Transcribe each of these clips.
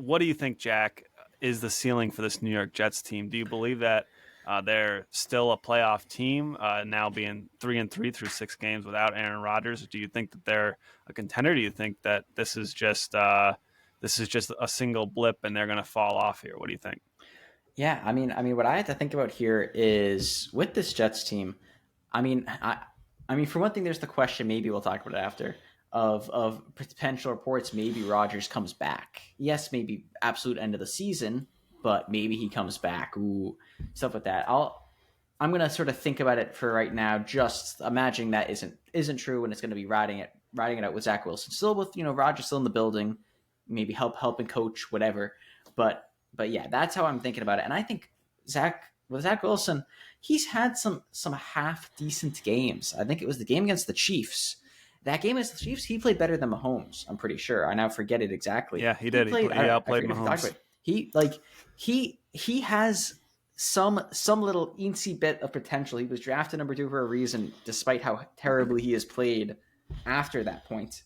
what do you think, Jack, is the ceiling for this New York Jets team? Do you believe that they're still a playoff team, now being 3-3 through 6 games without Aaron Rodgers? Do you think that they're a contender? Do you think that this is just a single blip and they're going to fall off here? What do you think? Yeah, I mean, what I have to think about here is with this Jets team. I mean, I mean, for one thing, there's the question. Maybe we'll talk about it after of potential reports. Maybe Rodgers comes back. Yes, maybe absolute end of the season, but maybe he comes back. Ooh, stuff like that. I'm gonna sort of think about it for right now. Just imagining that isn't true, and it's gonna be riding it out with Zach Wilson. Still with Rodgers still in the building, maybe helping coach whatever. But yeah, that's how I'm thinking about it. And I think Zach Wilson, he's had some half decent games. I think it was the game against the Chiefs. That game against the Chiefs, he played better than Mahomes. I'm pretty sure. I now forget it exactly. Yeah, he He did. played. He I outplayed forget if we talked Mahomes. about it. He has some little eensy bit of potential. He was drafted number 2 for a reason, despite how terribly he has played after that point.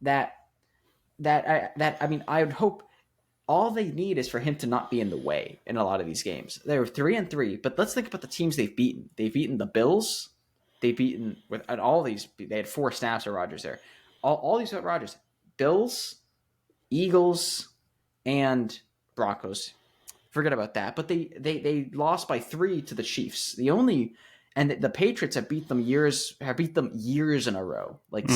That I mean, I would hope all they need is for him to not be in the way in a lot of these games. They were 3-3, but let's think about the teams they've beaten. They've beaten the Bills. They've beaten with at all these. They had 4 snaps of Rodgers there. All these with Rodgers: Bills, Eagles, and Broncos. Forget about that. But they lost by 3 to the Chiefs. The Patriots have beat them years in a row, like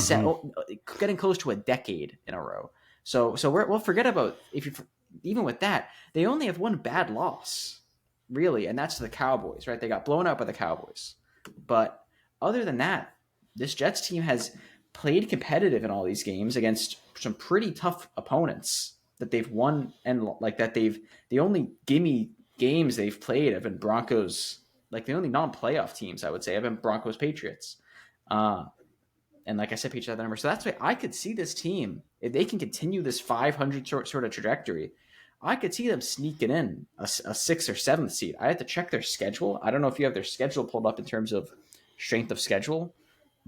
getting close to a decade in a row. So we'll forget about if you even with that, they only have one bad loss, really, and that's the Cowboys, right? They got blown out by the Cowboys. But other than that, this Jets team has played competitive in all these games against some pretty tough opponents that they've won, and like that the only gimme games they've played have been Broncos. Like the only non-playoff teams I would say have been Broncos, Patriots. And like I said, Patriots have the number. So that's why I could see this team, if they can continue this 500 sort of trajectory, I could see them sneaking in a 6th or 7th seed. I have to check their schedule. I don't know if you have their schedule pulled up in terms of strength of schedule,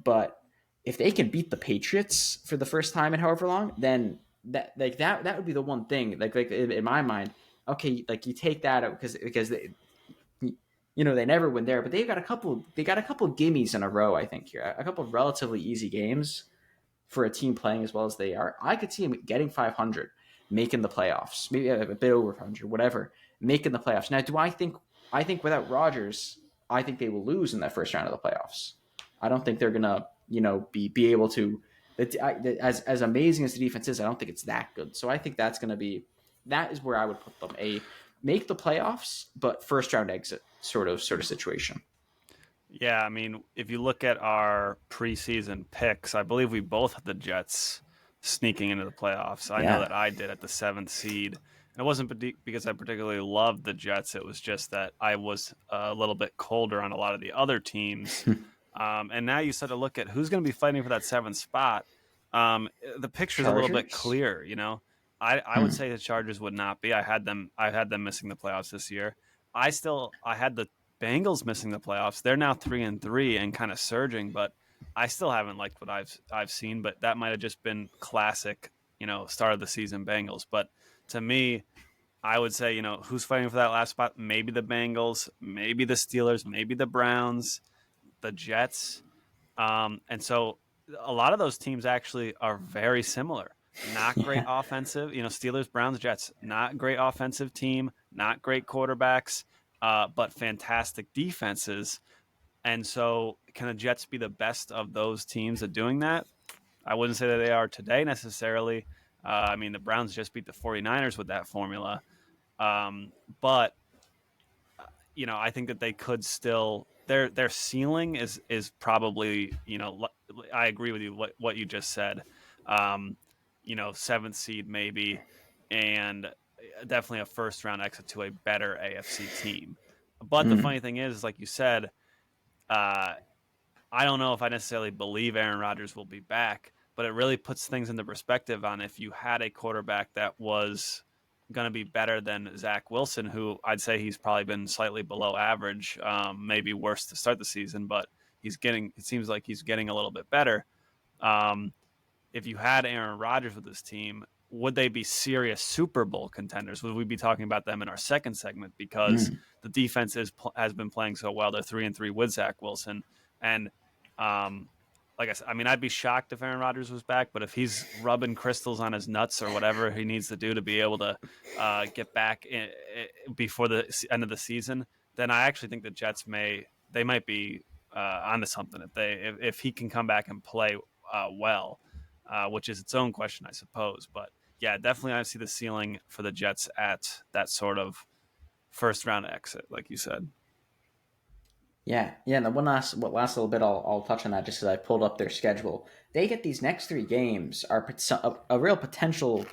but if they can beat the Patriots for the first time in however long, then that would be the one thing. Like in my mind, okay, like you take that out because they never win there, but they got a couple gimmies in a row. I think here a couple of relatively easy games for a team playing as well as they are. I could see them getting 500, making the playoffs, maybe a bit over 500, whatever, making the playoffs. Now, I think without Rodgers, I think they will lose in that first round of the playoffs. I don't think they're gonna be able to. As amazing as the defense is, I don't think it's that good. So I think that is where I would put them. A make the playoffs, but first round exit sort of situation. Yeah, I mean, if you look at our preseason picks, I believe we both had the Jets sneaking into the playoffs. I know Yeah. that I did at the 7th seed. And it wasn't because I particularly loved the Jets. It was just that I was a little bit colder on a lot of the other teams. And now you start to look at who's going to be fighting for that 7th spot. The picture's a little bit Chargers. clear. I would say the Chargers would not be. I had them missing the playoffs this year. I had the Bengals missing the playoffs. They're now 3-3 and kind of surging, but I still haven't liked what I've seen. But that might have just been classic, start of the season Bengals. But to me, I would say, who's fighting for that last spot? Maybe the Bengals, maybe the Steelers, maybe the Browns, the Jets. And so a lot of those teams actually are very similar. Not great Yeah. offensive, Steelers, Browns, Jets, not great offensive team, not great quarterbacks, but fantastic defenses. And so can the Jets be the best of those teams at doing that? I wouldn't say that they are today necessarily. I mean, the Browns just beat the 49ers with that formula. But I think that they could still their ceiling is probably I agree with you what you just said. 7th seed maybe, and definitely a first round exit to a better AFC team. But the Mm. funny thing is, like you said, uh, I don't know if I necessarily believe Aaron Rodgers will be back, but it really puts things into perspective on if you had a quarterback that was going to be better than Zach Wilson, who I'd say he's probably been slightly below average, maybe worse to start the season, but it seems like he's getting a little bit better. Um, if you had Aaron Rodgers with this team, would they be serious Super Bowl contenders? Would we be talking about them in our second segment because Mm. the defense has been playing so well? They're 3-3 with Zach Wilson, and um, like I said, I mean, I'd be shocked if Aaron Rodgers was back, but if he's rubbing crystals on his nuts or whatever he needs to do to be able to get back before the end of the season, then I actually think the Jets might be onto something if he can come back and play well, which is its own question, I suppose. But yeah, definitely, I see the ceiling for the Jets at that sort of first round exit, like you said. Yeah. And the last little bit, I'll touch on that just because I pulled up their schedule. They get these next three games are a real potential,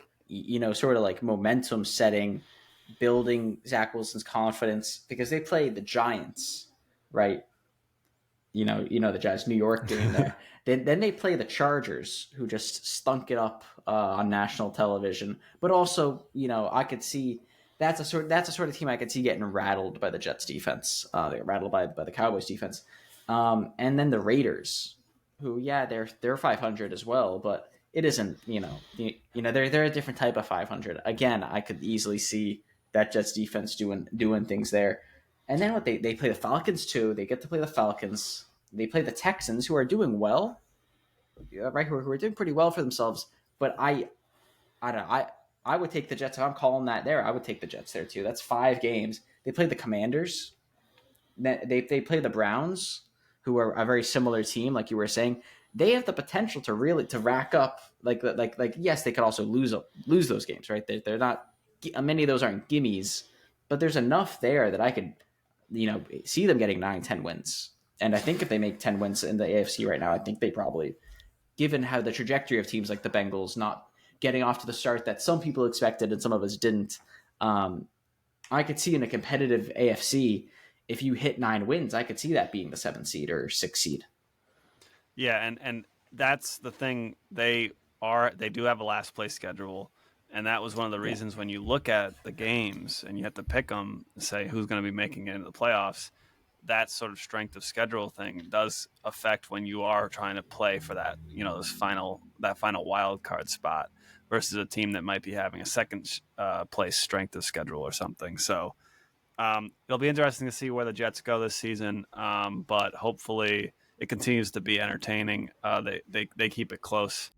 sort of like momentum setting, building Zach Wilson's confidence because they play the Giants, right? The Giants, New York game there. Then they play the Chargers, who just stunk it up on national television. But also, I could see that's a sort of team I could see getting rattled by the Jets defense. They get rattled by the Cowboys defense, and then the Raiders, who they're 500 as well, but it isn't they're a different type of 500. Again, I could easily see that Jets defense doing things there. And then they play the Falcons too. They get to play the Falcons. They play the Texans, who are doing well, right? Who are doing pretty well for themselves. But I don't know. I would take the Jets. If I'm calling that there, I would take the Jets there too. That's 5 games. They play the Commanders. They play the Browns, who are a very similar team, like you were saying. They have the potential to really to rack up like yes, they could also lose those games, right? They're not many of those aren't gimmies, but there's enough there that I could see them getting 9-10 wins. And I think if they make 10 wins in the AFC right now, I think they probably, given how the trajectory of teams like the Bengals not getting off to the start that some people expected and some of us didn't, I could see in a competitive AFC, if you hit 9 wins, I could see that being the 7 seed or 6 seed. Yeah, and that's the thing. They do have a last place schedule, and that was one of the Yeah. reasons when you look at the games and you have to pick them, say who's going to be making it into the playoffs. That sort of strength of schedule thing does affect when you are trying to play for that, that final wild card spot versus a team that might be having a second place strength of schedule or something. So it'll be interesting to see where the Jets go this season, but hopefully it continues to be entertaining. They keep it close.